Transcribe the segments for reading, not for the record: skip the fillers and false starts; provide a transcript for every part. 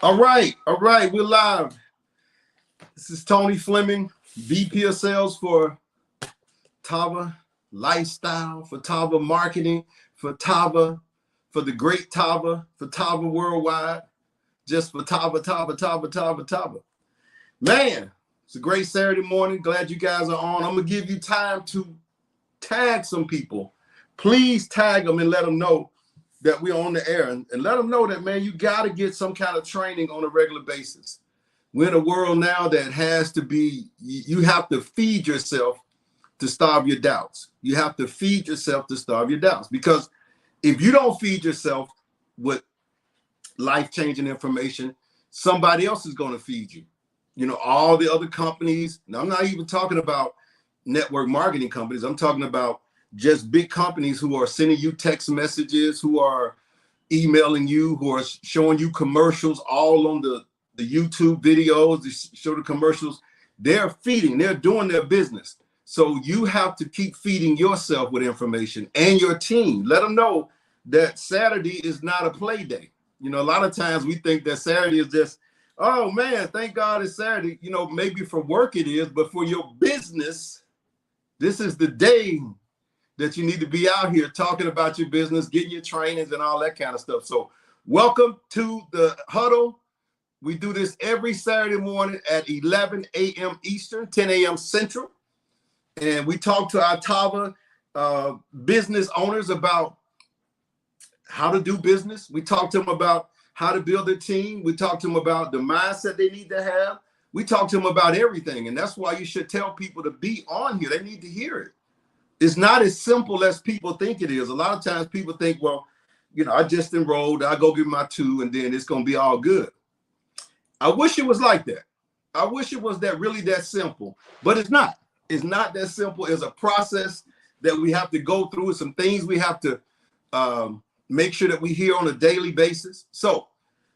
All right, we're live. This is Tony Fleming, VP of Sales for Tava Lifestyle, for Tava Marketing, for Tava, for the great Tava, for Tava Worldwide, just for Tava. Man, it's a great Saturday morning. Glad you guys are on. I'm going to give you time to tag some people. Please tag them and let them know that we're on the air, and let them know that, man, you got to get some kind of training on a regular basis. We're in a world now that has to be, you have to feed yourself to starve your doubts. You have to feed yourself to starve your doubts, because if you don't feed yourself with life-changing information, somebody else is going to feed you. You know, all the other companies. Now, I'm not even talking about network marketing companies. I'm talking about just big companies who are sending you text messages, who are emailing you, who are showing you commercials all on the YouTube videos, they show the commercials. They're feeding, they're doing their business. So you have to keep feeding yourself with information, and your team. Let them know that Saturday is not a play day. You know, a lot of times we think that Saturday is just, oh man, thank God it's Saturday. You know, maybe for work it is, but for your business, this is the day that you need to be out here talking about your business, getting your trainings and all that kind of stuff. So welcome to the Huddle. We do this every Saturday morning at 11 a.m. Eastern, 10 a.m. Central. And we talk to our Tava business owners about how to do business. We talk to them about how to build a team. We talk to them about the mindset they need to have. We talk to them about everything. And that's why you should tell people to be on here. They need to hear it. It's not as simple as people think it is. A lot of times people think, well, you know, I just enrolled, I go give my 2, and then it's going to be all good. I wish it was like that. I wish it was really that simple, but it's not. It's not that simple. It's a process that we have to go through. Some things we have to make sure that we hear on a daily basis. So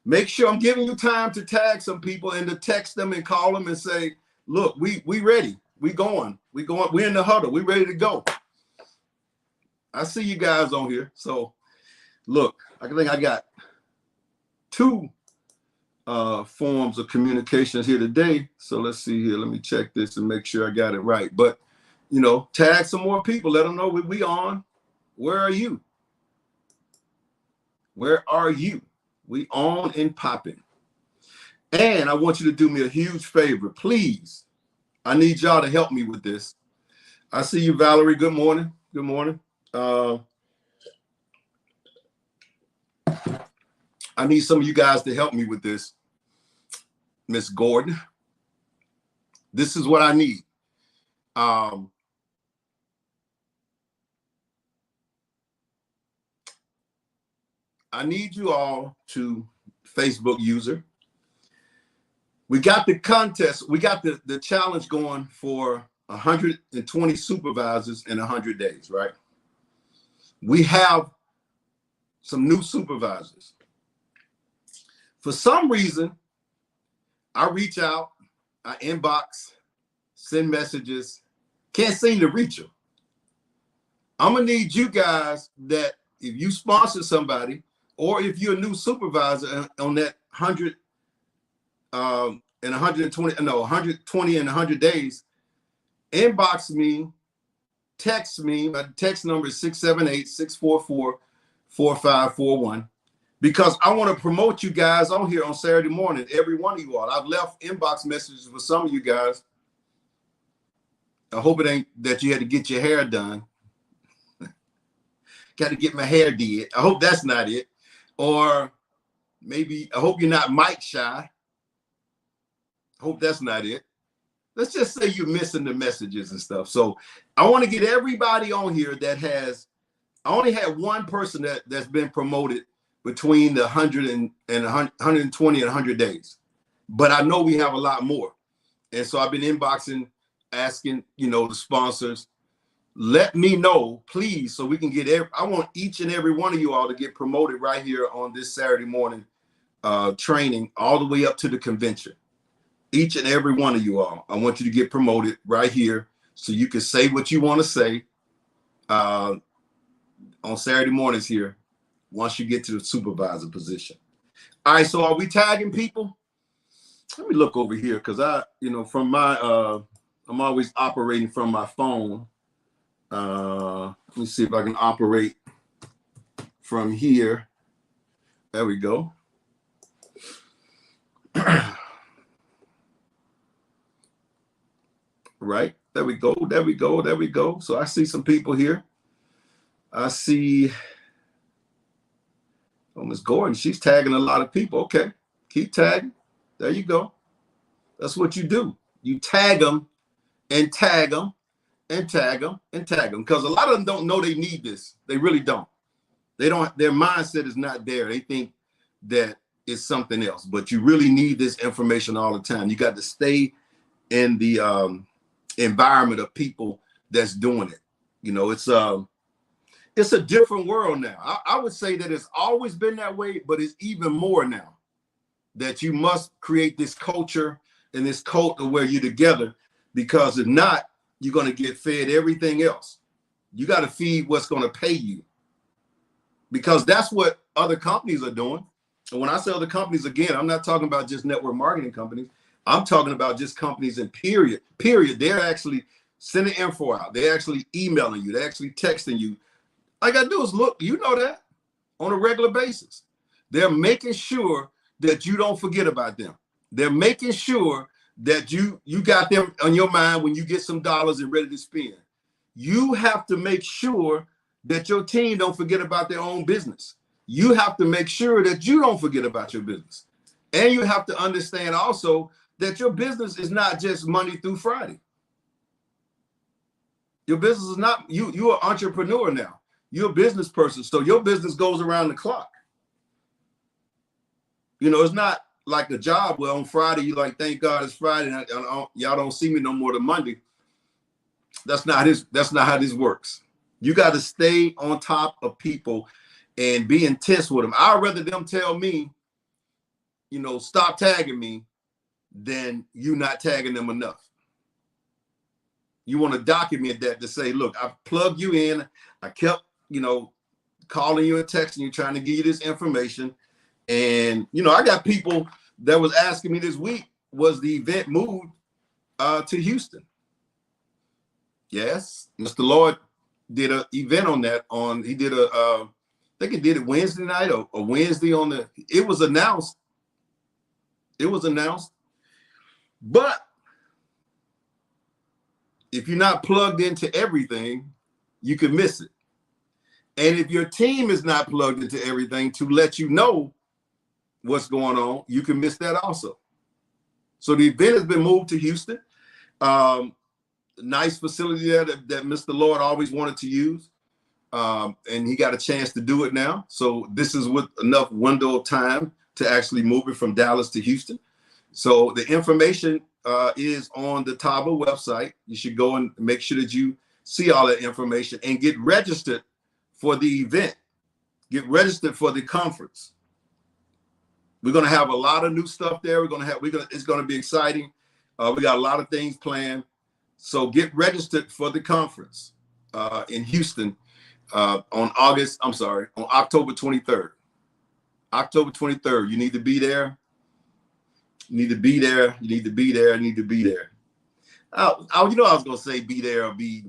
make sure I'm giving you time to tag some people and to text them and call them and say, look, we ready. We're in the huddle. We're ready to go. I see you guys on here. So look, I think I got 2 forms of communications here today. So let's see here. Let me check this and make sure I got it right. But, you know, tag some more people. Let them know we on. Where are you? Where are you? We on and popping. And I want you to do me a huge favor, please. I need y'all to help me with this. I see you, Valerie. Good morning. Good morning. I need some of you guys to help me with this. Miss Gordon, this is what I need. I need you all to Facebook user. We got the contest. We got the challenge going for 120 supervisors in 100 days, right? We have some new supervisors. For some reason, I reach out, I inbox, send messages, can't seem to reach them. I'm gonna need you guys that if you sponsor somebody, or if you're a new supervisor on that 100 and 120 in 100 days, inbox me, text me. My text number is 678-644-4541, because I want to promote you guys on here on Saturday morning, every one of you all. I've left inbox messages for some of you guys. I hope it ain't that you had to get your hair done. Got to get my hair did. I hope that's not it. Or maybe I hope you're not mic shy. Hope that's not it. Let's just say you're missing the messages and stuff. So I want to get everybody on here that has, I only had one person that's been promoted between the 100 and 120 and 100 days. But I know we have a lot more. And so I've been inboxing, asking, you know, the sponsors, let me know, please, so we can get I want each and every one of you all to get promoted right here on this Saturday morning training, all the way up to the convention. Each and every one of you all, I want you to get promoted right here so you can say what you want to say on Saturday mornings here once you get to the supervisor position. All right, so are we tagging people? Let me look over here because from my I'm always operating from my phone. Let me see if I can operate from here. There we go. Right. There we go. There we go. There we go. So I see some people here. I see Miss Gordon. She's tagging a lot of people. Okay. Keep tagging. There you go. That's what you do. You tag them and tag them and tag them and tag them. Because a lot of them don't know they need this. They really don't. They don't. Their mindset is not there. They think that it's something else. But you really need this information all the time. You got to stay in the environment of people that's doing it. You know, it's a different world now. I would say that it's always been that way, but it's even more now that you must create this culture and this cult of where you're together, because if not, you're going to get fed everything else. You got to feed what's going to pay you, because that's what other companies are doing. And when I say other companies, again, I'm not talking about just network marketing companies. I'm talking about just companies in period. They're actually sending info out. They're actually emailing you. They're actually texting you. All I got to do is look, you know that, on a regular basis. They're making sure that you don't forget about them. They're making sure that you got them on your mind when you get some dollars and ready to spend. You have to make sure that your team don't forget about their own business. You have to make sure that you don't forget about your business. And you have to understand also that your business is not just Monday through Friday. Your business is not, you're an entrepreneur now. You're a business person. So your business goes around the clock. You know, it's not like a job where on Friday you like, thank God it's Friday, and y'all don't see me no more than Monday. That's not how this works. You got to stay on top of people and be intense with them. I'd rather them tell me, you know, stop tagging me, than you not tagging them enough. You want to document that to say, look, I plugged you in. I kept, you know, calling you and texting you, trying to give you this information. And, you know, I got people that was asking me this week, was the event moved to Houston? Yes. Mr. Lord did an event on that. He did I think he did it Wednesday night or Wednesday it was announced. But if you're not plugged into everything, you can miss it. And if your team is not plugged into everything to let you know what's going on, you can miss that also. So the event has been moved to Houston. Nice facility there that Mr. Lord always wanted to use. And he got a chance to do it now. So this is with enough window of time to actually move it from Dallas to Houston. So the information is on the Tava website. You should go and make sure that you see all that information and get registered for the event. Get registered for the conference. We're going to have a lot of new stuff there. It's going to be exciting. We got a lot of things planned. So get registered for the conference in Houston on October 23rd. October 23rd. You need to be there. You need to be there. You need to be there. You need to be there. I was going to say be there or be,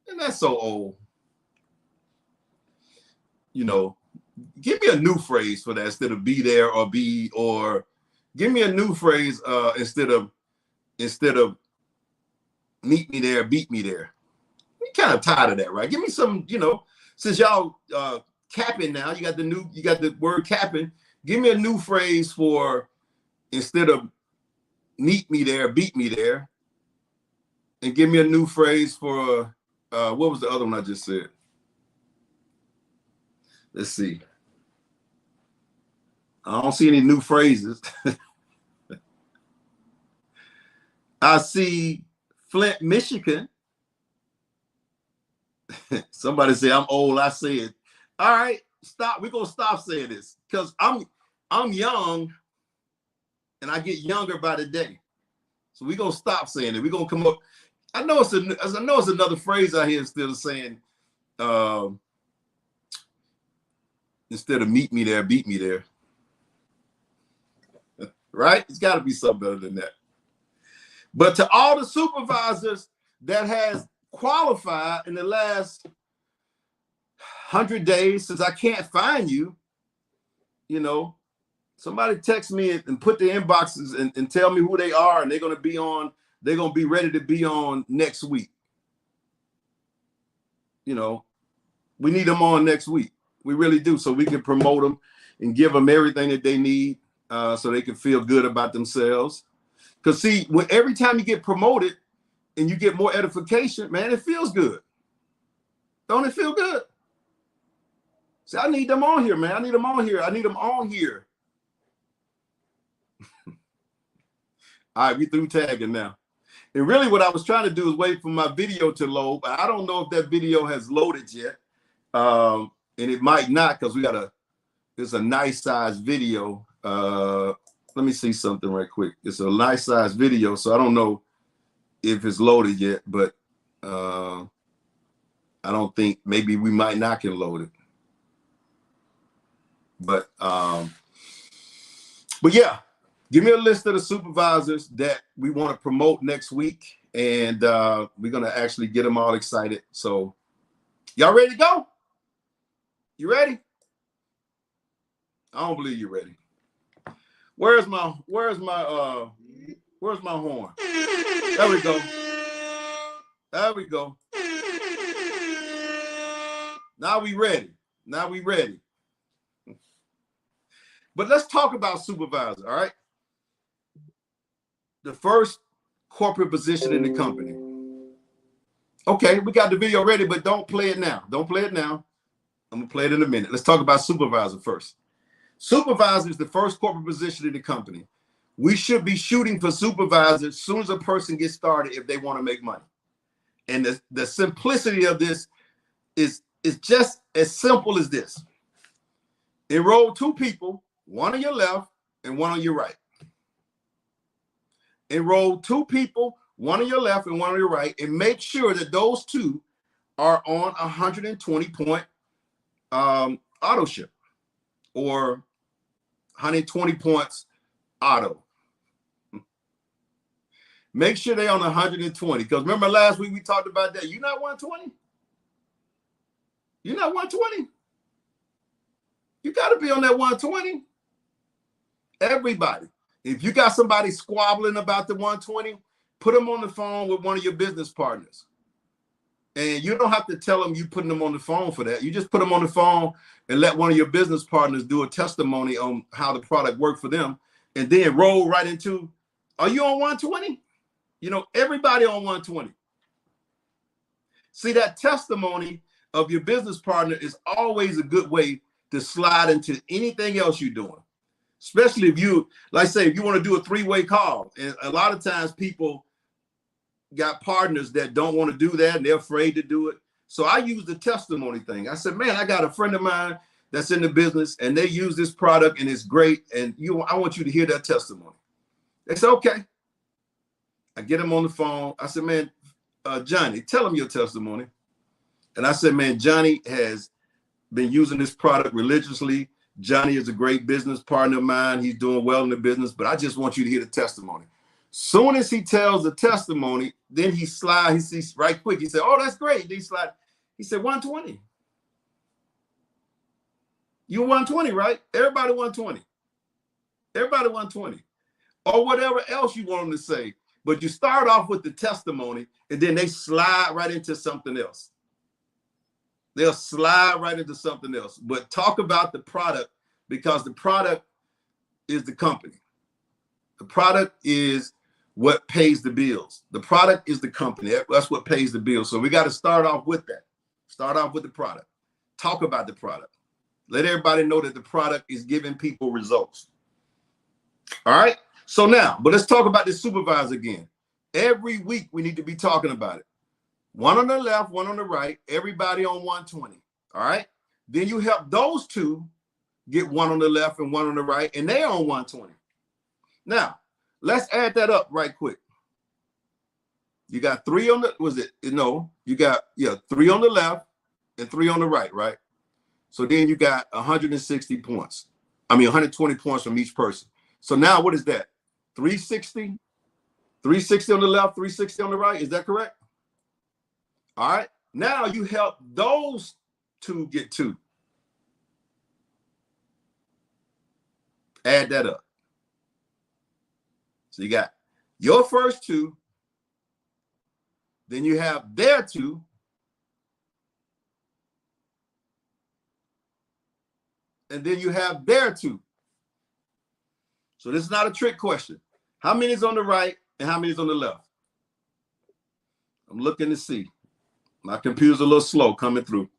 and that's so old. You know, give me a new phrase for that instead of be there or be, or give me a new phrase instead of meet me there, beat me there. I'm kind of tired of that, right? Give me some, you know, since y'all capping now, you got the word capping. Give me a new phrase for instead of meet me there, beat me there, and give me a new phrase for what was the other one I just said? Let's see. I don't see any new phrases. I see Flint, Michigan. Somebody say I'm old. I said, all right, stop. We're gonna stop saying this because I'm young and I get younger by the day. So we're gonna stop saying it. We're gonna come up. I know it's another phrase out here instead of saying instead of meet me there, beat me there. right? It's got to be something better than that. But to all the supervisors that has qualified in the last 100 days, since I can't find you, you know, somebody text me and put the inboxes and tell me who they are, and they're going to be on, they're going to be ready to be on next week. You know, we need them on next week. We really do, so we can promote them and give them everything that they need so they can feel good about themselves. Because see, every time you get promoted and you get more edification, man, it feels good. Don't it feel good? See, I need them on here, man. I need them on here. I need them on here. All right, we through tagging now. And really what I was trying to do is wait for my video to load, but I don't know if that video has loaded yet. And it might not, because it's a nice size video. Let me see something right quick. It's a nice size video, so I don't know if it's loaded yet, but I don't think, maybe we might not can load it. But yeah, give me a list of the supervisors that we want to promote next week, and we're gonna actually get them all excited. So y'all ready to go? You ready? I don't believe you're ready. Where's my horn? There we go. There we go. Now we ready. Now we ready. But let's talk about supervisor, all right? The first corporate position in the company. Okay, we got the video ready, but don't play it now. Don't play it now. I'm gonna play it in a minute. Let's talk about supervisor first. Supervisor is the first corporate position in the company. We should be shooting for supervisor as soon as a person gets started if they want to make money. And the simplicity of this is just as simple as this. Enroll 2 people, one on your left and one on your right. Enroll 2 people, one on your left and one on your right, and make sure that those 2 are on 120-point auto ship, or 120 points auto. Make sure they're on 120, because remember last week we talked about that. You're not 120? You're not 120? You got to be on that 120. Everybody. If you got somebody squabbling about the 120, put them on the phone with one of your business partners. And you don't have to tell them you putting them on the phone for that. You just put them on the phone and let one of your business partners do a testimony on how the product worked for them, and then roll right into, are you on 120? You know, everybody on 120. See, that testimony of your business partner is always a good way to slide into anything else you're doing. Especially if you, like say, if you want to do a 3-way call. And a lot of times people got partners that don't want to do that and they're afraid to do it. So I use the testimony thing. I said, man, I got a friend of mine that's in the business and they use this product and it's great. And I want you to hear that testimony. They said, okay. I get him on the phone. I said, man, Johnny, tell him your testimony. And I said, man, Johnny has been using this product religiously. Johnny is a great business partner of mine. He's doing well in the business, but I just want you to hear the testimony. Soon as he tells the testimony, then he slides, he sees right quick. He said, oh, that's great. Then he slide. He said, 120. You 120, right? Everybody 120. Everybody 120. Or whatever else you want them to say. But you start off with the testimony, and then they slide right into something else. They'll slide right into something else. But talk about the product, because the product is the company. The product is what pays the bills. The product is the company. That's what pays the bills. So we got to start off with that. Start off with the product. Talk about the product. Let everybody know that the product is giving people results. All right. So now, but let's talk about the supervisor again. Every week we need to be talking about it. One on the left, one on the right, everybody on 120. All right. Then you help those 2 get one on the left and one on the right, and they're on 120. Now, let's add that up right quick. You got 3 on the, you got 3 on the left and 3 on the right? So then you got 160 points. I mean, 120 points from each person. So now what is that? 360? 360 on the left, 360 on the right. Is that correct? All right. Now you help those two get 2. Add that up. So you got your first 2, then you have their 2, and then you have their 2. So this is not a trick question. How many is on the right and how many is on the left? I'm looking to see. My computer's a little slow coming through.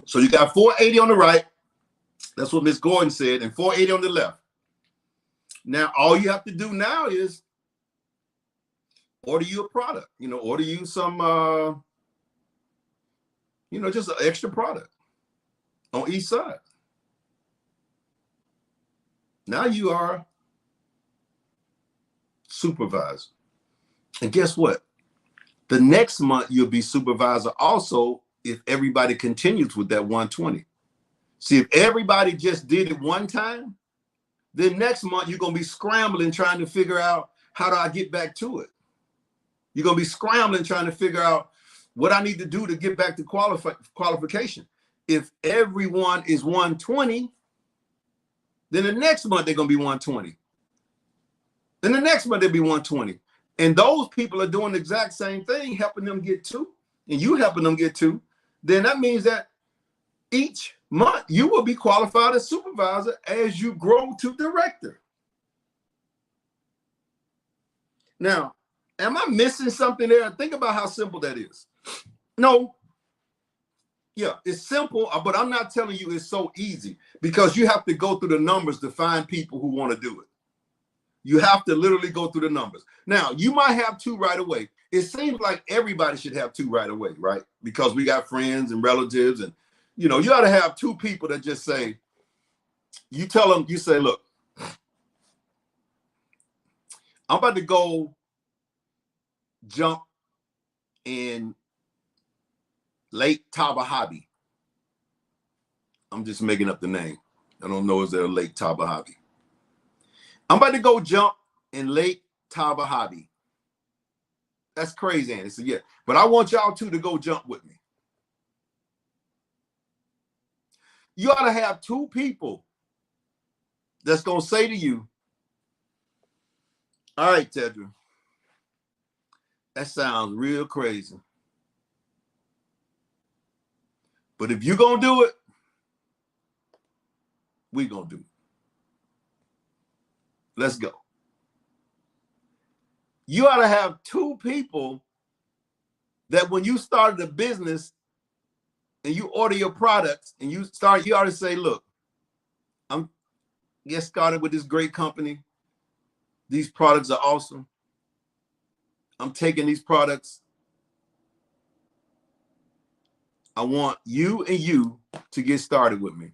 So you got 480 on the right. That's what Miss Gordon said, and 480 on the left. Now, all you have to do now is order you a product. Order you some, just an extra product on each side. Now you are supervisor. And guess what? The next month you'll be supervisor also if everybody continues with that 120. See, if everybody just did it one time, then next month you're going to be scrambling trying to figure out how do I get back to it. You're going to be scrambling trying to figure out what I need to do to get back to qualification. If everyone is 120, then the next month they're going to be 120. Then the next month they'll be 120. And those people are doing the exact same thing, helping them get 2, and you helping them get 2. Then that means that each month you will be qualified as supervisor as you grow to director. Now, am I missing something there? Think about how simple that is. No. Yeah, it's simple, but I'm not telling you it's so easy because you have to go through the numbers to find people who want to do it. You have to literally go through the numbers. Now, you might have 2 right away. It seems like everybody should have 2 right away, right? Because we got friends and relatives, and you ought to have 2 people that just say, you tell them, you say, look, I'm about to go jump in Lake Tava. I'm just making up the name. I don't know, is there a Lake Tava? I'm about to go jump in Lake Tava. That's crazy, Andy. So yeah, but I want y'all 2 to go jump with me. You ought to have 2 people that's going to say to you, all right, Tedra, that sounds real crazy. But if you're going to do it, we're going to do it. Let's go. You ought to have 2 people that when you started a business and you order your products and you ought to say, look, I'm get started with this great company. These products are awesome. I'm taking these products. I want you and you to get started with me.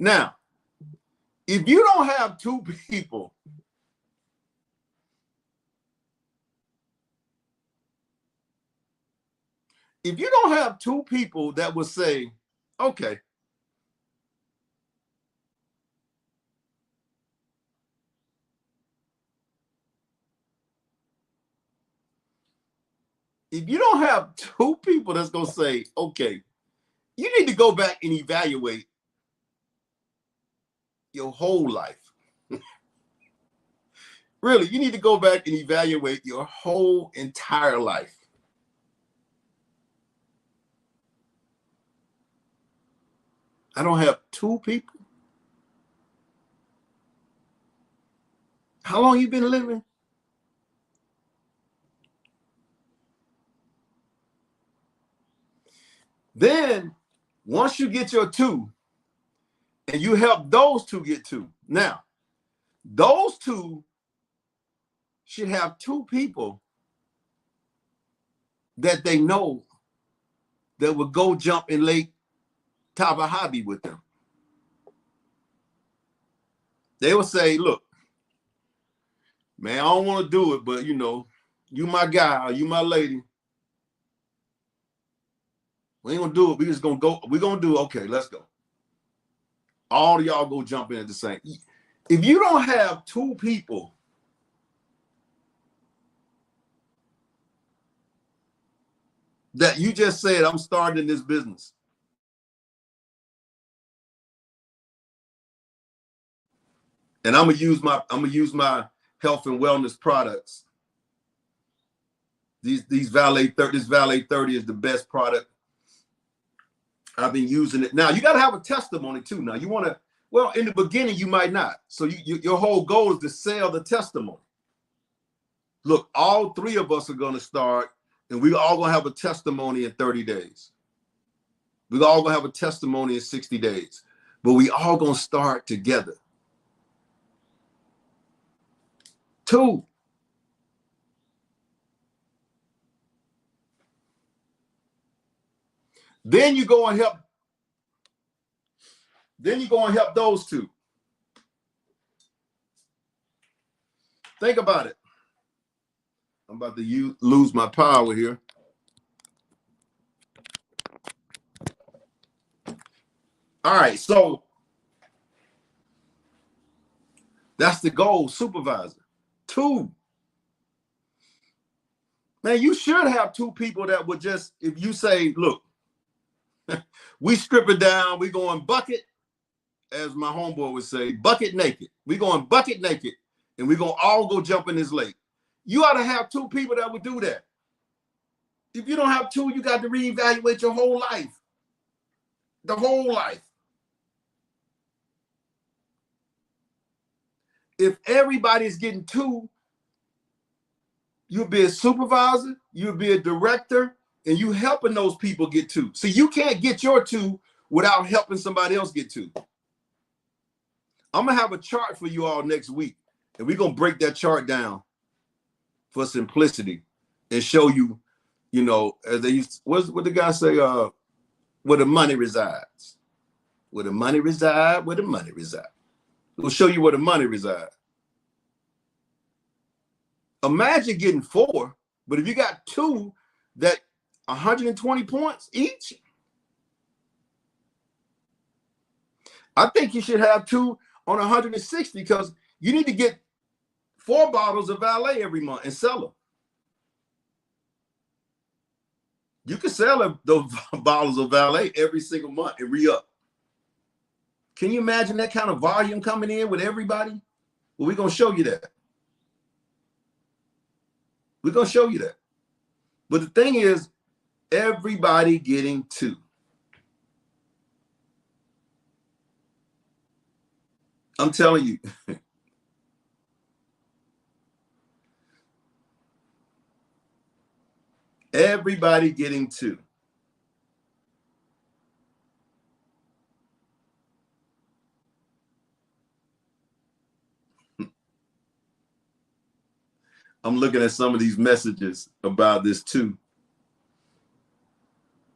Now, if you don't have 2 people, that will say, okay, if you don't have 2 people that's going to say, okay, you need to go back and evaluate your whole life. Really, you need to go back and evaluate your whole entire life. I don't have 2 people. How long you been living? Then, once you get your 2, and you help those 2 get 2, now, those 2 should have 2 people that they know that will go jump in Lake Tava with them. They will say, look, man, I don't want to do it, but you my guy, or you my lady. We ain't gonna do it. We just gonna go. We're gonna do, okay, let's go. All of y'all go jump in at the same. If you don't have two people that you just said, I'm starting this business, and I'm gonna use my health and wellness products. This Valet 30 is the best product. I've been using it. Now you got to have a testimony too. Now you want to, well, in the beginning you might not. So your whole goal is to sell the testimony. Look, all three of us are going to start, and we're all going to have a testimony in 30 days. We're all going to have a testimony in 60 days, but we all going to start together. 2. Then you go and help. Then you go and help those 2. Think about it. I'm about to lose my power here. All right, so that's the goal, supervisor. 2. Man, you should have 2 people that would just, if you say, look, we strip it down, we going bucket, as my homeboy would say, bucket naked. We going bucket naked, and we gonna all go jump in this lake. You ought to have 2 people that would do that. If you don't have 2, you got to reevaluate your whole life. The whole life. If everybody's getting 2, you'll be a supervisor, you'll be a director, and you helping those people get 2. See, you can't get your 2 without helping somebody else get 2. I'm gonna have a chart for you all next week, and we're gonna break that chart down for simplicity and show you, you know, as they used, what the guy say, where the money resides. Where the money reside, where the money reside. We'll show you where the money resides. Imagine getting 4, but if you got 2 that 120 points each, I think you should have 2 on 160, because you need to get 4 bottles of Valet every month and sell them. You can sell those bottles of Valet every single month and re-up. Can you imagine that kind of volume coming in with everybody? Well, we're going to show you that. We're going to show you that. But the thing is, everybody getting 2. I'm telling you. Everybody getting 2. I'm looking at some of these messages about this 2.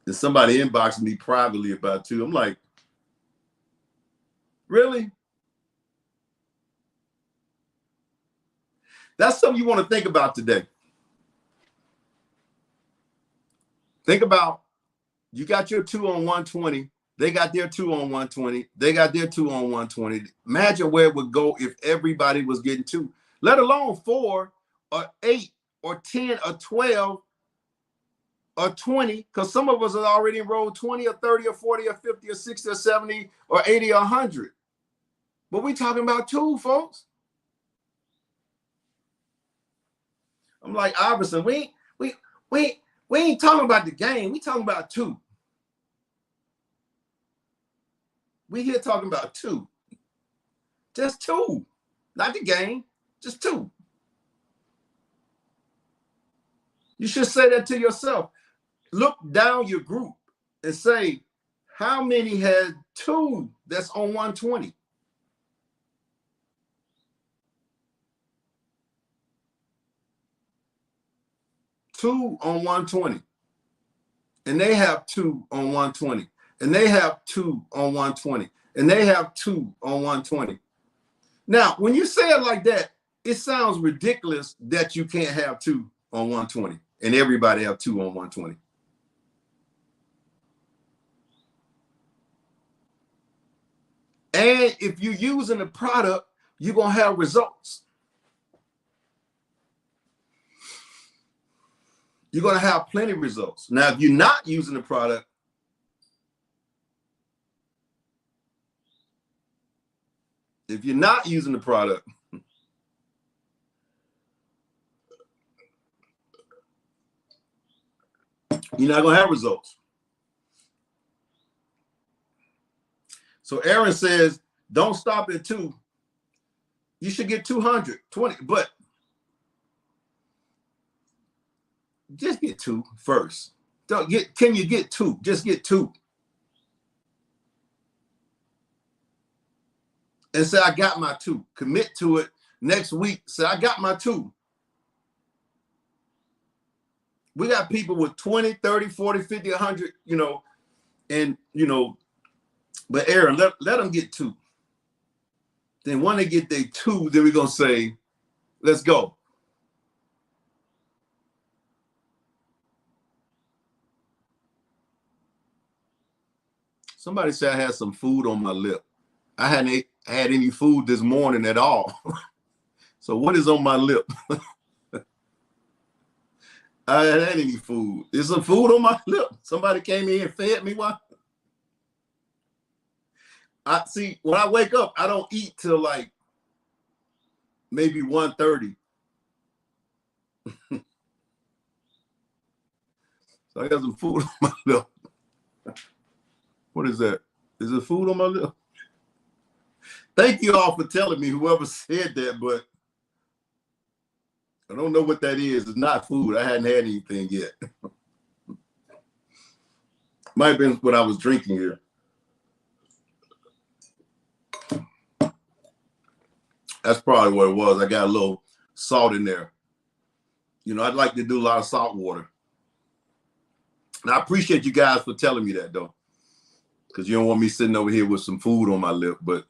And somebody inboxed me privately about 2. I'm like, really? That's something you want to think about today. Think about, you got your 2 on 120. They got their 2 on 120. They got their 2 on 120. Imagine where it would go if everybody was getting 2, let alone 4 or 8 or 10 or 12 or 20, because some of us have already enrolled 20 or 30 or 40 or 50 or 60 or 70 or 80 or 100. But we talking about 2, folks. I'm like, Iverson, we ain't talking about the game. We talking about 2. We here talking about 2. Just 2. Not the game, just 2. You should say that to yourself. Look down your group and say, how many had 2 that's on 120? Two on 120. And they have 2 on 120. And they have 2 on 120. And they have 2 on 120. Now, when you say it like that, it sounds ridiculous that you can't have 2 on 120 and everybody have 2 on 120. And if you're using the product, you're going to have results. You're going to have plenty of results. Now, if you're not using the product, you're not going to have results. So Aaron says, don't stop at 2. You should get 220, but just get 2 first. Can you get 2? Just get 2. And say, I got my 2. Commit to it. Next week, say, I got my 2. We got people with 20, 30, 40, 50, 100, and, but Aaron, let them get 2. Then when they get their 2, then we're going to say, let's go. Somebody said I had some food on my lip. I hadn't had any food this morning at all. So what is on my lip? I hadn't had any food. There's some food on my lip. Somebody came in and fed me one. I see, when I wake up, I don't eat till like maybe 1:30. So I got some food on my lip. What is that? Is it food on my lip? Thank you all for telling me, whoever said that, but I don't know what that is. It's not food. I hadn't had anything yet. Might have been what I was drinking here. That's probably what it was. I got a little salt in there. I'd like to do a lot of salt water. And I appreciate you guys for telling me that, though, because you don't want me sitting over here with some food on my lip, but,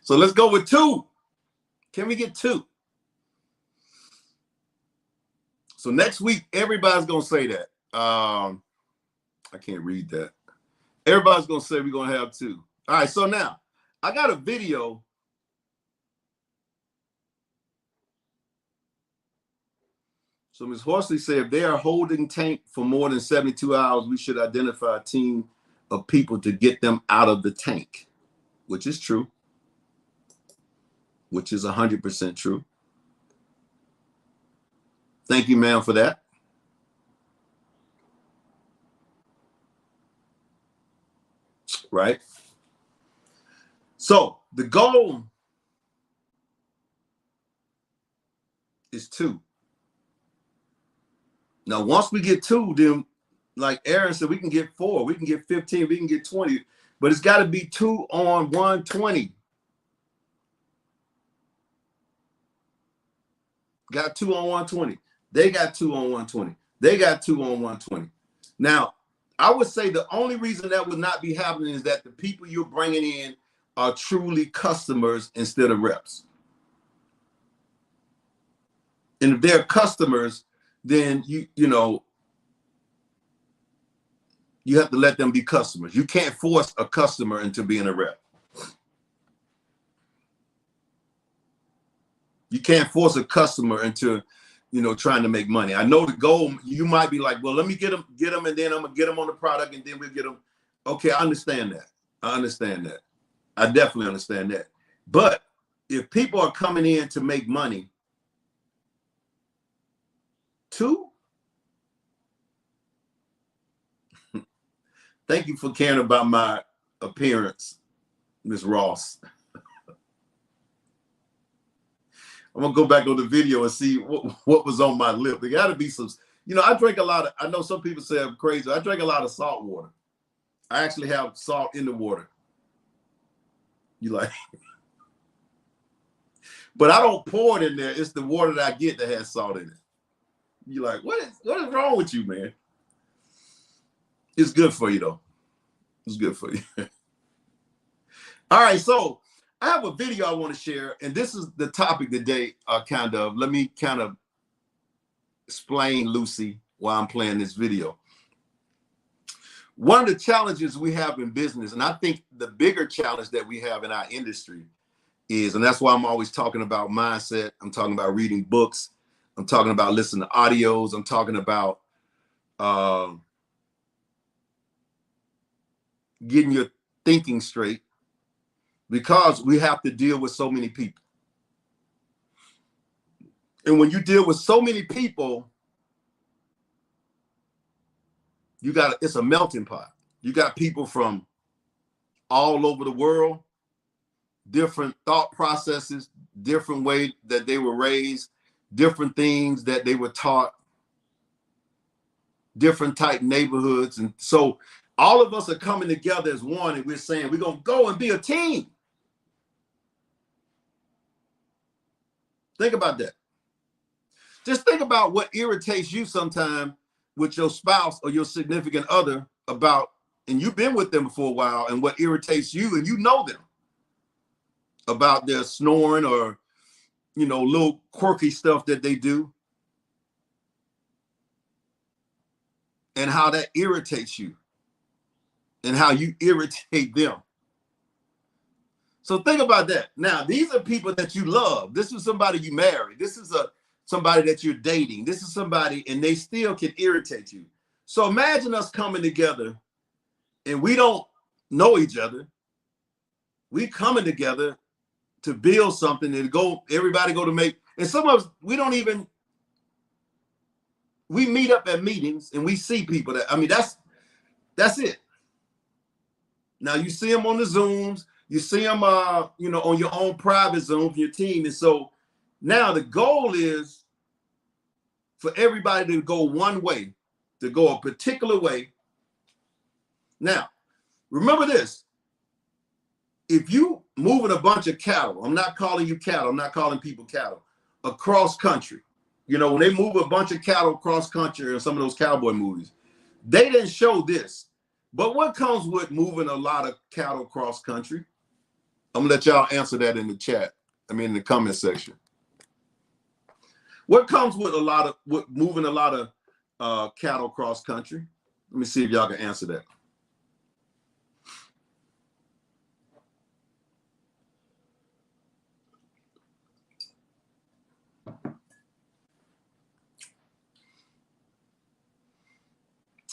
So let's go with 2. Can we get 2? So next week, everybody's going to say that. I can't read that. Everybody's going to say we're going to have 2. All right, so now I got a video. So Ms. Horsley said, if they are holding tank for more than 72 hours, we should identify a team of people to get them out of the tank, which is true, which is 100% true. Thank you, ma'am, for that. Right? So the goal is 2. Now, once we get 2, then, like Aaron said, we can get 4, we can get 15, we can get 20, but it's got to be 2 on 120. Got 2 on 120. They got 2 on 120. They got 2 on 120. Now, I would say the only reason that would not be happening is that the people you're bringing in are truly customers instead of reps. And if they're customers, then you have to let them be customers. You can't force a customer into being a rep. You can't force a customer into, trying to make money. I know the goal, you might be like, well, let me get them, and then I'm gonna get them on the product, and then we'll get them. Okay, I understand that. I definitely understand that. But if people are coming in to make money, 2, thank you for caring about my appearance, Miss Ross. I'm gonna go back on the video and see what was on my lip. There gotta be some, I drink a lot of, I know some people say I'm crazy. I drink a lot of salt water. I actually have salt in the water. You like, but I don't pour it in there. It's the water that I get that has salt in it. You like, what is wrong with you, man? It's good for you, though. It's good for you. All right, so I have a video I want to share, and this is the topic today, let me kind of explain, Lucy, why I'm playing this video. One of the challenges we have in business, and I think the bigger challenge that we have in our industry is, and that's why I'm always talking about mindset. I'm talking about reading books. I'm talking about listening to audios. I'm talking about getting your thinking straight, because we have to deal with so many people. And when you deal with so many people, it's a melting pot. You got people from all over the world, different thought processes, different way that they were raised, different things that they were taught, different type neighborhoods. And so all of us are coming together as one, and we're saying we're going to go and be a team. Think about that. Just think about what irritates you sometime with your spouse or your significant other about, and you've been with them for a while, and what irritates you, and you know them, about their snoring or, little quirky stuff that they do, and how that irritates you and how you irritate them. So think about that. Now, these are people that you love. This is somebody you marry. This is somebody that you're dating. This is somebody, and they still can irritate you. So imagine us coming together and we don't know each other. We coming together to build something and everybody go to make, and some of us, we meet up at meetings and we see people that's it. Now you see them on the Zooms, you see them, on your own private Zoom for your team. And so now the goal is for everybody to go one way, to go a particular way. Now, remember this. If you moving a bunch of cattle, I'm not calling you cattle, I'm not calling people cattle, across country. When they move a bunch of cattle across country in some of those cowboy movies, they didn't show this. But what comes with moving a lot of cattle across country? I'm gonna let y'all answer that in the chat. In the comment section. What comes with moving a lot of cattle across country? Let me see if y'all can answer that.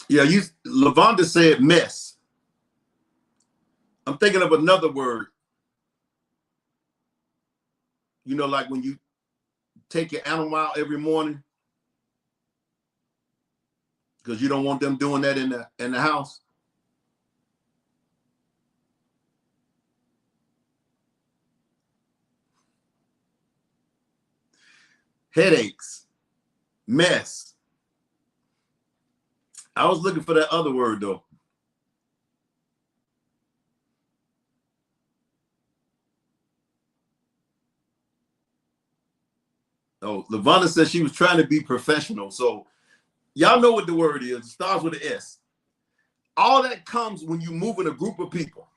Yeah, Lavonda said mess. I'm thinking of another word. Like when you take your animal out every morning, because you don't want them doing that in the house. Headaches, mess. I was looking for that other word though. Oh, Lavonna said she was trying to be professional. So y'all know what the word is. It starts with an S. All that comes when you move in a group of people.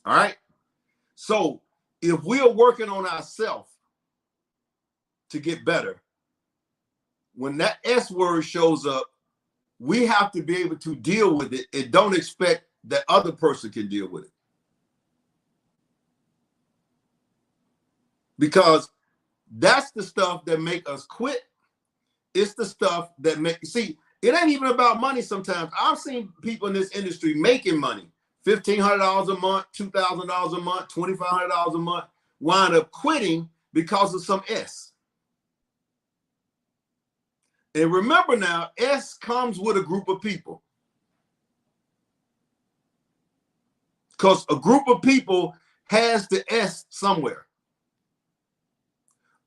All right. So if we're working on ourselves to get better, when that S word shows up, we have to be able to deal with it and don't expect that other person can deal with it. Because that's the stuff that make us quit. It's the stuff that see, it ain't even about money sometimes. I've seen people in this industry making money, $1,500 a month, $2,000 a month, $2,500 a month, wind up quitting because of some S. And remember now, S comes with a group of people. Because a group of people has the S somewhere.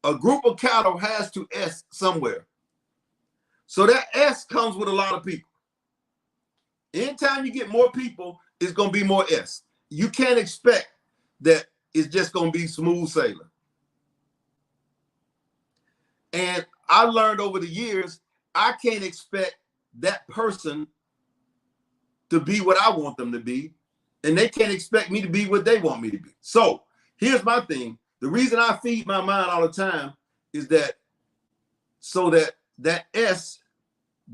A group of cattle has to S somewhere. So that S comes with a lot of people. Anytime you get more people, it's going to be more S. You can't expect that it's just going to be smooth sailing. And I learned over the years, I can't expect that person to be what I want them to be, and they can't expect me to be what they want me to be. So here's my thing. The reason I feed my mind all the time is that so that S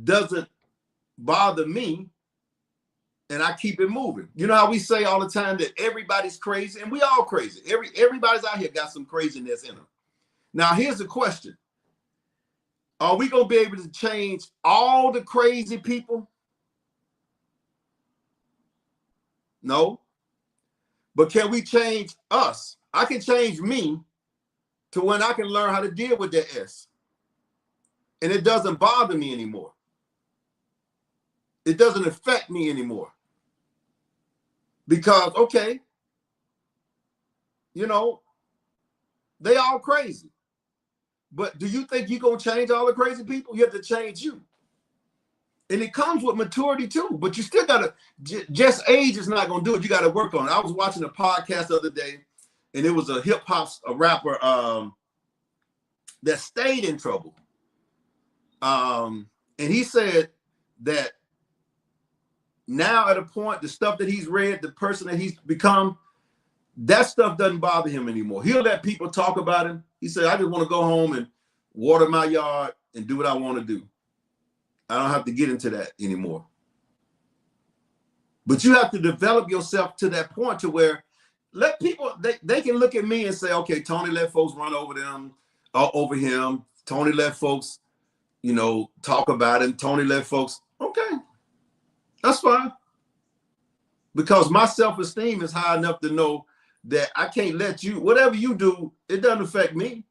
doesn't bother me and I keep it moving. You know how we say all the time that everybody's crazy, and we all crazy. Everybody's out here got some craziness in them. Now, here's the question. Are we going to be able to change all the crazy people? No. But can we change us? I can change me to when I can learn how to deal with that S. And it doesn't bother me anymore. It doesn't affect me anymore. Because, okay, you know, they all crazy. But do you think you're going to change all the crazy people? You have to change you. And it comes with maturity too. But you still got to, just age is not going to do it. You got to work on it. I was watching a podcast the other day, and it was a rapper that stayed in trouble. And he said that now at a point, the stuff that he's read, the person that he's become, that stuff doesn't bother him anymore. He'll let people talk about him. He said, I just want to go home and water my yard and do what I want to do. I don't have to get into that anymore. But you have to develop yourself to that point to where let people, they can look at me and say, okay, Tony let folks run over them, over him. Tony let folks, you know, talk about him. Tony let folks, okay, that's fine. Because my self-esteem is high enough to know that I can't let you, whatever you do, it doesn't affect me.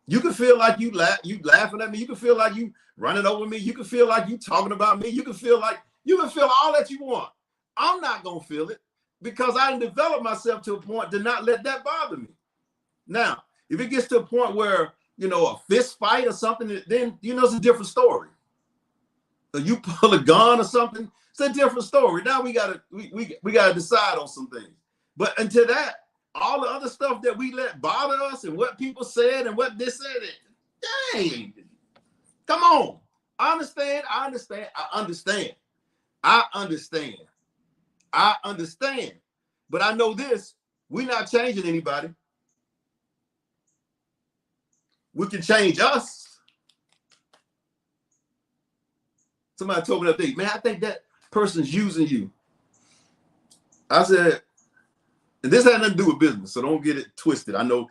You can feel like you laughing at me. You can feel like you running over me. You can feel like you talking about me. You can feel all that you want. I'm not going to feel it because I developed myself to a point to not let that bother me. Now, if it gets to a point where, you know, a fist fight or something, then, you know, it's a different story. Or you pull a gun or something, it's a different story. Now we gotta decide on some things. But until that, all the other stuff that we let bother us and what people said and what this said, dang, come on. I understand. But I know this, we're not changing anybody. We can change us. Somebody told me that day, man, I think that person's using you. I said, and this had nothing to do with business, so don't get it twisted. I know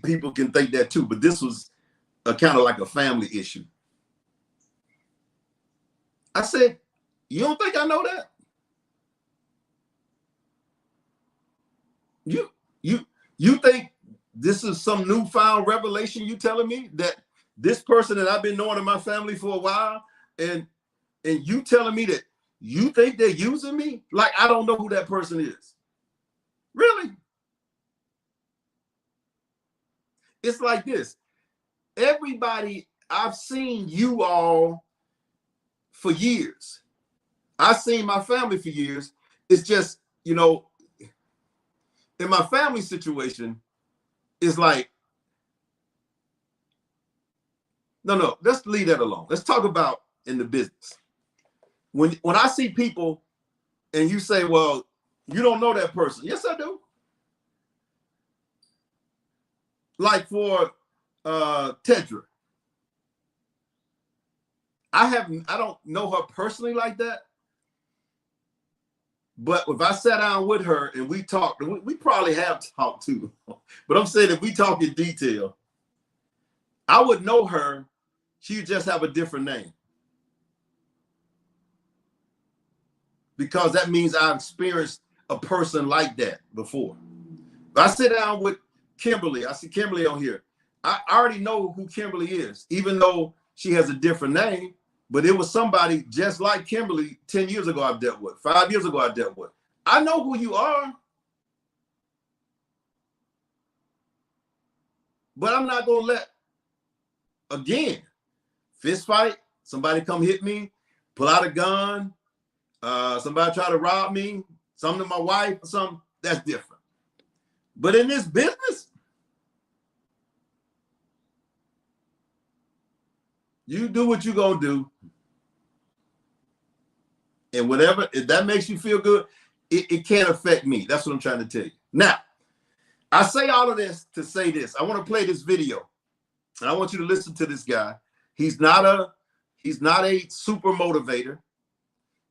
people can think that too, but this was a kind of like a family issue. I said, you don't think I know that? You think this is some newfound revelation you telling me that this person that I've been knowing in my family for a while, and you telling me that you think they're using me? Like I don't know who that person is. Really? It's like this. Everybody, I've seen you all for years. I've seen my family for years. It's just, you know, in my family situation, it's like, no, let's leave that alone. Let's talk about in the business. When I see people and you say, well, you don't know that person. Yes, I do. Like for Tedra. I don't know her personally like that. But if I sat down with her and we talked, we probably have talked too. But I'm saying if we talk in detail, I would know her. She'd just have a different name. Because that means I've experienced a person like that before. If I sit down with Kimberly, I see Kimberly on here. I already know who Kimberly is, even though she has a different name, but it was somebody just like Kimberly 10 years ago I've dealt with, 5 years ago I dealt with. I know who you are, but I'm not going to let, again, fist fight, somebody come hit me, pull out a gun, somebody try to rob me, something to my wife or something, that's different. But in this business, you do what you're going to do. And whatever, if that makes you feel good, it can't affect me. That's what I'm trying to tell you. Now, I say all of this to say this. I want to play this video. And I want you to listen to this guy. He's not a super motivator.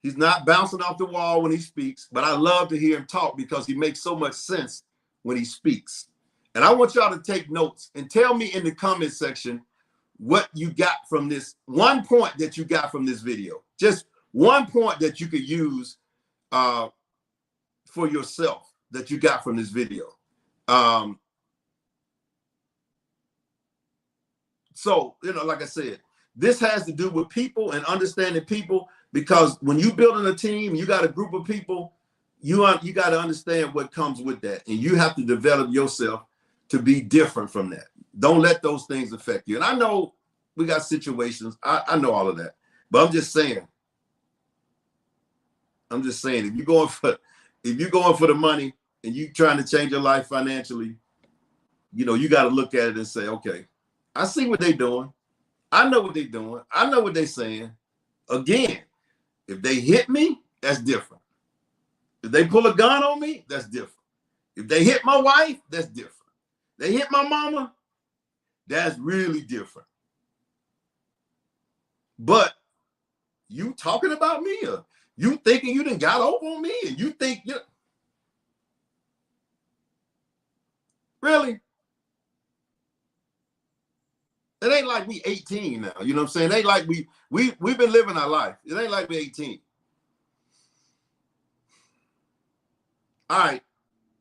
He's not bouncing off the wall when he speaks, but I love to hear him talk because he makes so much sense when he speaks. And I want y'all to take notes and tell me in the comment section what you got from this, one point that you got from this video. Just one point that you could use for yourself that you got from this video. So, like I said, this has to do with people and understanding people, because when you building a team, you got a group of people, you got to understand what comes with that. And you have to develop yourself to be different from that. Don't let those things affect you. And I know we got situations. I know all of that. But I'm just saying, if you're going for the money and you trying to change your life financially, you got to look at it and say, okay, I see what they're doing. I know what they're doing. I know what they're saying. Again, if they hit me, that's different. If they pull a gun on me, that's different. If they hit my wife, that's different. They hit my mama, that's really different. But you talking about me, or you thinking you done got over on me, and you think really? It ain't like we 18 now. You know what I'm saying? It ain't like we've been living our life. It ain't like we 18. All right,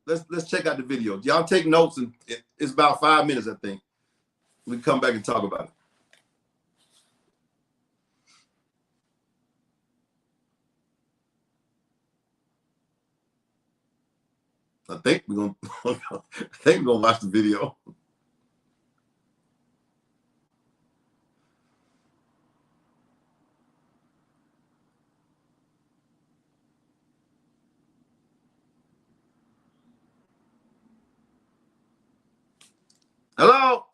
let's check out the video. Y'all take notes, and it's about 5 minutes, I think. We can come back and talk about it. I think we're gonna watch the video. Hello?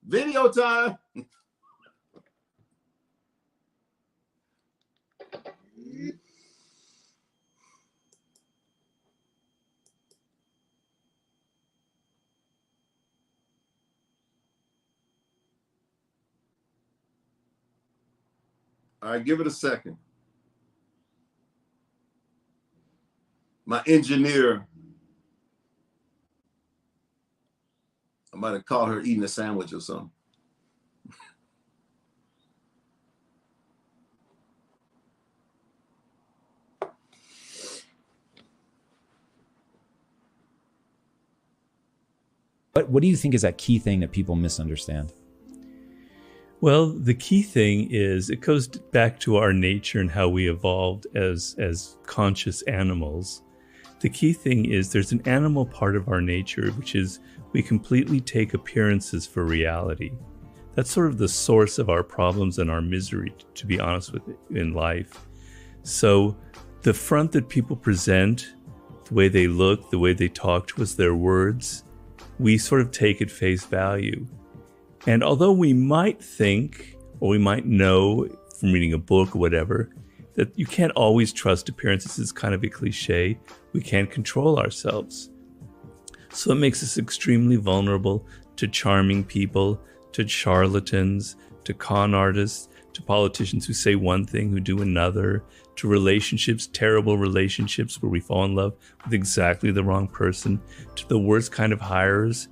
Video time. All right, give it a second. My engineer, I might have caught her eating a sandwich or something. What do you think is that key thing that people misunderstand? Well, the key thing is it goes back to our nature and how we evolved as conscious animals. The key thing is there's an animal part of our nature, which is we completely take appearances for reality. That's sort of the source of our problems and our misery, to be honest with you, in life. So the front that people present, the way they look, the way they talk to us, their words, we sort of take at face value. And although we might think, or we might know from reading a book or whatever, that you can't always trust appearances, is kind of a cliche. We can't control ourselves. So it makes us extremely vulnerable to charming people, to charlatans, to con artists, to politicians who say one thing, who do another, to relationships, terrible relationships where we fall in love with exactly the wrong person, to the worst kind of hirers.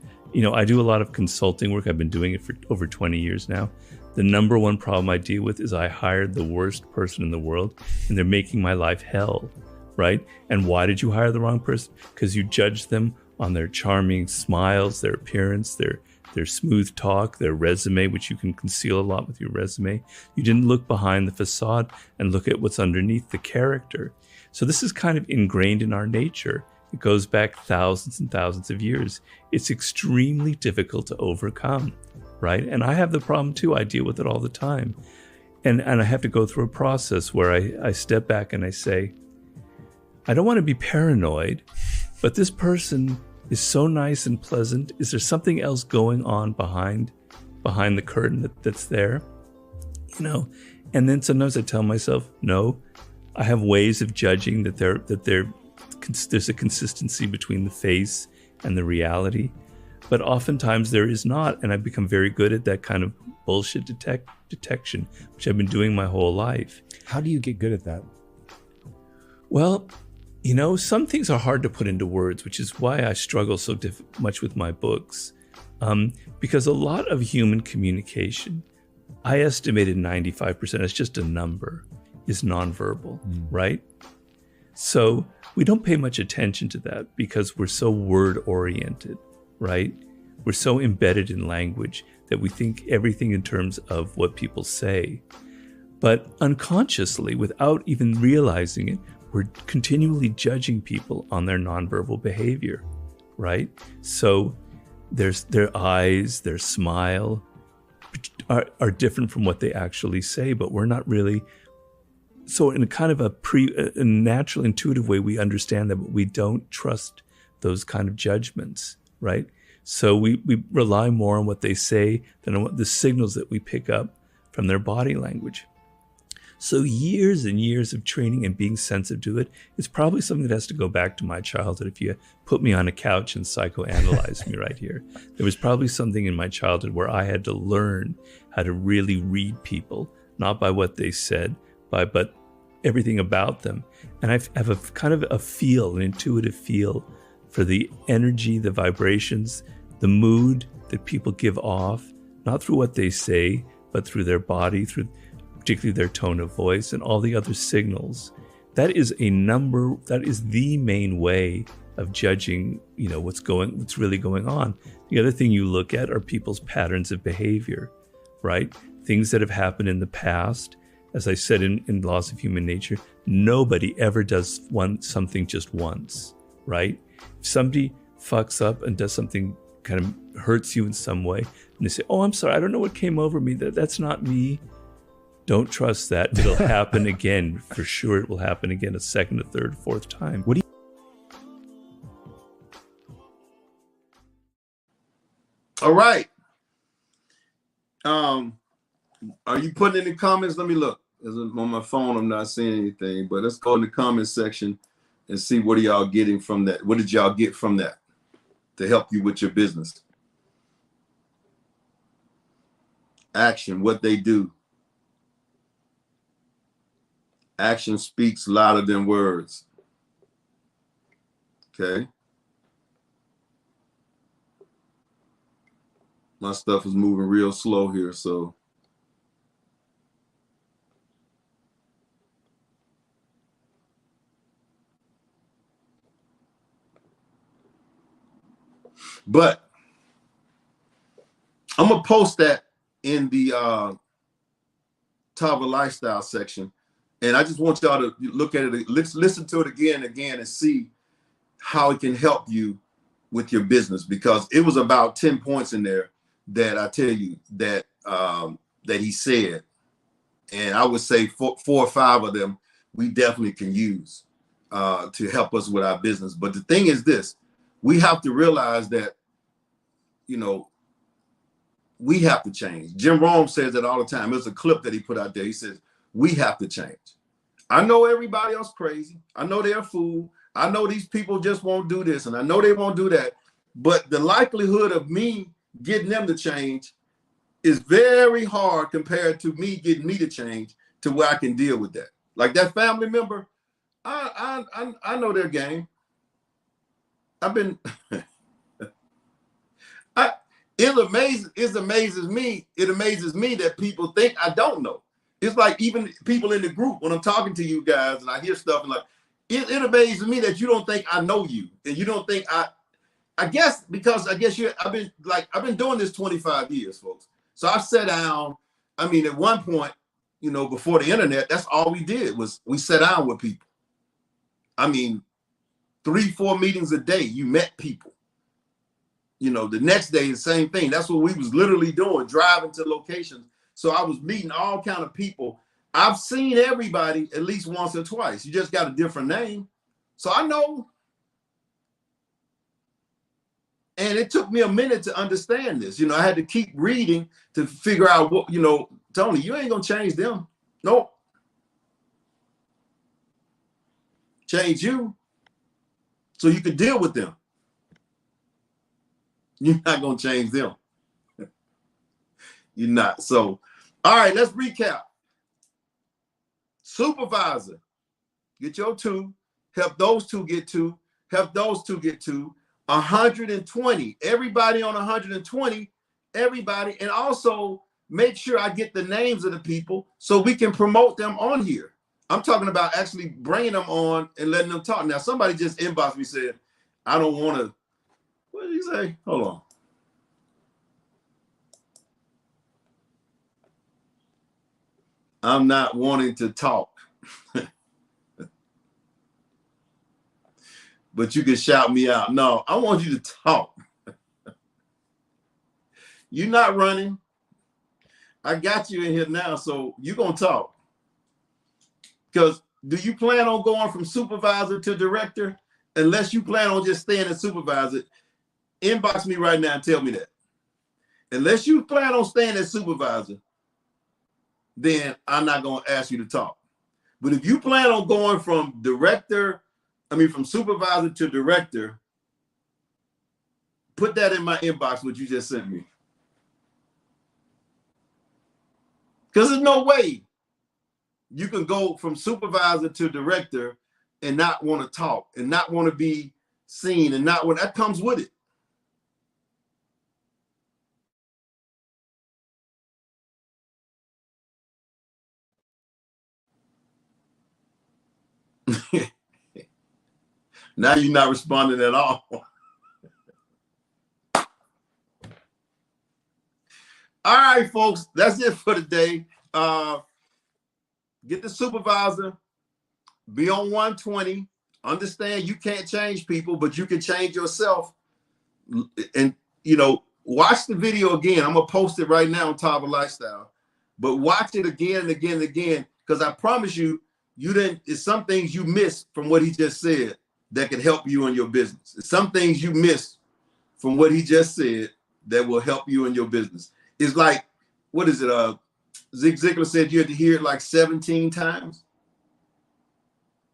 I do a lot of consulting work. I've been doing it for over 20 years now. The number one problem I deal with is I hired the worst person in the world, and they're making my life hell, right? And why did you hire the wrong person? Because you judged them on their charming smiles, their appearance, their smooth talk, their resume, which you can conceal a lot with your resume. You didn't look behind the facade and look at what's underneath the character. So this is kind of ingrained in our nature. It goes back thousands and thousands of years. It's extremely difficult to overcome, right? And I have the problem too. I deal with it all the time. And I have to go through a process where I step back and I say, I don't want to be paranoid, but this person is so nice and pleasant. Is there something else going on behind the curtain that's there? And then sometimes I tell myself, no, I have ways of judging that there's a consistency between the face and the reality. But oftentimes there is not, and I've become very good at that kind of bullshit detection, which I've been doing my whole life. How do you get good at that? Well, you know, some things are hard to put into words, which is why I struggle so much with my books. Because a lot of human communication, I estimated 95%, it's just a number, is nonverbal, right? So we don't pay much attention to that because we're so word oriented, right? We're so embedded in language that we think everything in terms of what people say. But unconsciously, without even realizing it, we're continually judging people on their nonverbal behavior, right? So their eyes, their smile are different from what they actually say, but we're not really. So in a kind of a natural, intuitive way, we understand that, but we don't trust those kind of judgments, right? So we rely more on what they say than on what the signals that we pick up from their body language. So years and years of training and being sensitive to it is probably something that has to go back to my childhood. If you put me on a couch and psychoanalyze me right here, there was probably something in my childhood where I had to learn how to really read people, not by what they said, but everything about them. And I have a kind of a feel, an intuitive feel for the energy, the vibrations, the mood that people give off, not through what they say, but through their body, through particularly their tone of voice and all the other signals. That is the main way of judging, you know, what's really going on. The other thing you look at are people's patterns of behavior, right? Things that have happened in the past. As I said in Laws of Human Nature, nobody ever does something just once, right? If somebody fucks up and does something kind of hurts you in some way, and they say, "Oh, I'm sorry, I don't know what came over me. That's not me." Don't trust that. It'll happen again. For sure, it will happen again a second, a third, fourth time. What do All right. Are you putting in the comments? Let me look. On my phone, I'm not seeing anything, but let's go in the comment section and see what are y'all getting from that. What did y'all get from that to help you with your business? Action, what they do. Action speaks louder than words. Okay. My stuff is moving real slow here, so. But I'm gonna post that in the Tava lifestyle section. And I just want y'all to look at it, listen to it again and again and see how it can help you with your business, because it was about 10 points in there that I tell you that that he said. And I would say four or five of them we definitely can use to help us with our business. But the thing is this, we have to realize that, you know, we have to change. Jim Rome says that all the time. There's a clip that he put out there. He says, we have to change. I know everybody else crazy. I know they're a fool. I know these people just won't do this, and I know they won't do that. But the likelihood of me getting them to change is very hard compared to me getting me to change to where I can deal with that. Like that family member, I know their game. I've been it amazes me that people think I don't know. It's like even people in the group, when I'm talking to you guys and I hear stuff and like, it amazes me that you don't think I know you, and you don't think I guess because I've been doing this 25 years, folks. So I sat down. I mean, at one point, you know, before the internet, that's all we did was we sat down with people. I mean, 3-4 meetings a day, you met people. You know, the next day, the same thing. That's what we was literally doing, driving to locations. So I was meeting all kind of people. I've seen everybody at least once or twice. You just got a different name. So I know. And it took me a minute to understand this. You know, I had to keep reading to figure out what, you know, Tony, you ain't going to change them. Nope. Change you so you can deal with them. You're not going to change them. You're not. So, all right, let's recap. Supervisor, get your 2. Help those 2 get 2. Help those 2 get 2. 120. Everybody on 120. Everybody. And also make sure I get the names of the people so we can promote them on here. I'm talking about actually bringing them on and letting them talk. Now, somebody just inboxed me, said, I don't want to. What did he say? Hold on. I'm not wanting to talk. But you can shout me out. No, I want you to talk. You're not running. I got you in here now, so you're going to talk. Because do you plan on going from supervisor to director? Unless you plan on just staying as supervisor, inbox me right now and tell me that. Unless you plan on staying as supervisor, then I'm not going to ask you to talk. But if you plan on going from from supervisor to director, put that in my inbox, what you just sent me. Because there's no way you can go from supervisor to director and not want to talk and not want to be seen and not want, that comes with it. Now you're not responding at all. All right, folks, that's it for today. Get the supervisor, be on 120. Understand you can't change people, but you can change yourself. And, watch the video again. I'm going to post it right now on Tava Lifestyle. But watch it again and again and again, because I promise you, it's some things you missed from what he just said that can help you in your business. It's some things you missed from what he just said that will help you in your business. It's like, what is it? Zig Ziglar said you had to hear it like 17 times.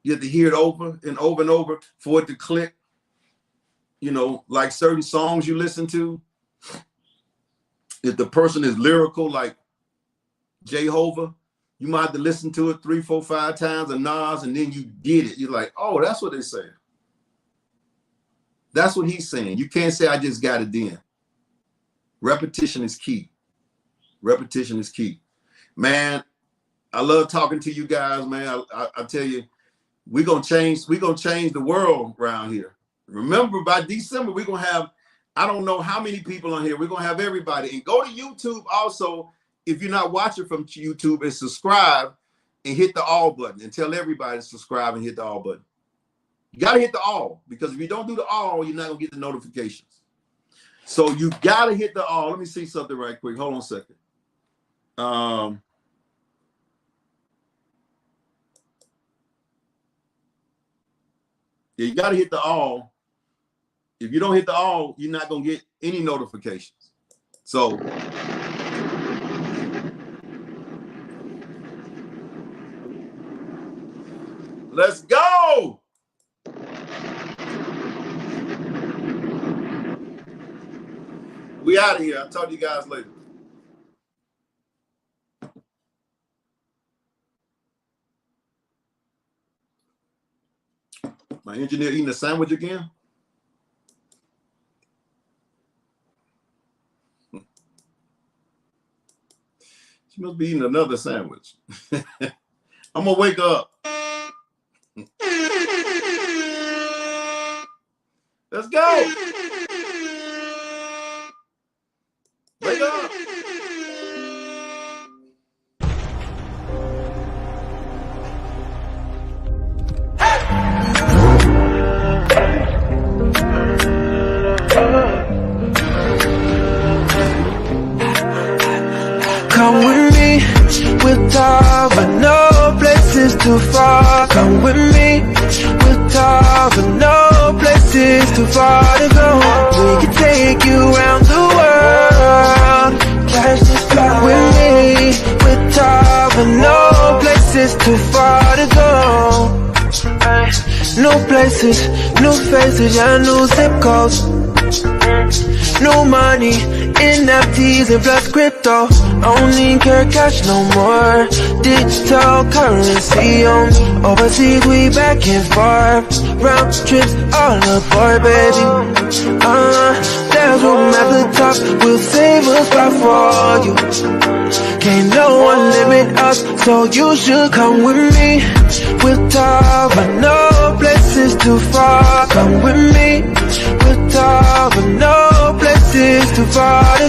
You have to hear it over and over and over for it to click. Like certain songs you listen to. If the person is lyrical, like Jehovah, you might have to listen to it 3, 4, 5 times, and Nas, and then you get it. You're like, oh, that's what they're saying. That's what he's saying. You can't say I just got it then. Repetition is key. Repetition is key. Man, I love talking to you guys, man. I tell you, we're gonna change the world around here. Remember, by December, we're gonna have, I don't know how many people on here. We're gonna have everybody. And go to YouTube also, if you're not watching from YouTube, and subscribe and hit the all button and tell everybody to subscribe and hit the all button. You gotta hit the all, because if you don't do the all, you're not gonna get the notifications. So you gotta hit the all. Let me see something right quick. Hold on a second. Yeah, you gotta hit the all. If you don't hit the all, you're not gonna get any notifications. So let's go. We out of here. I'll talk to you guys later. My engineer eating a sandwich again? She must be eating another sandwich. I'm gonna wake up. Let's go. Wake up. Come with me, we'll Tava, no places too far. Come with me, we'll Tava, no places too far to go. We can take you around the world. Catch this flight with me, we'll Tava, no places too far to go. New places, new faces, yeah, new zip codes. New money NFTs and plus crypto. Only care cash no more. Digital currency on me. Overseas we back and forth. Round trips all aboard, baby. There's room at the top. We'll save a spot for you. Can't no one limit us, so you should come with me. We'll talk, but no place is too far. Come with me. We'll talk, but no place is too far to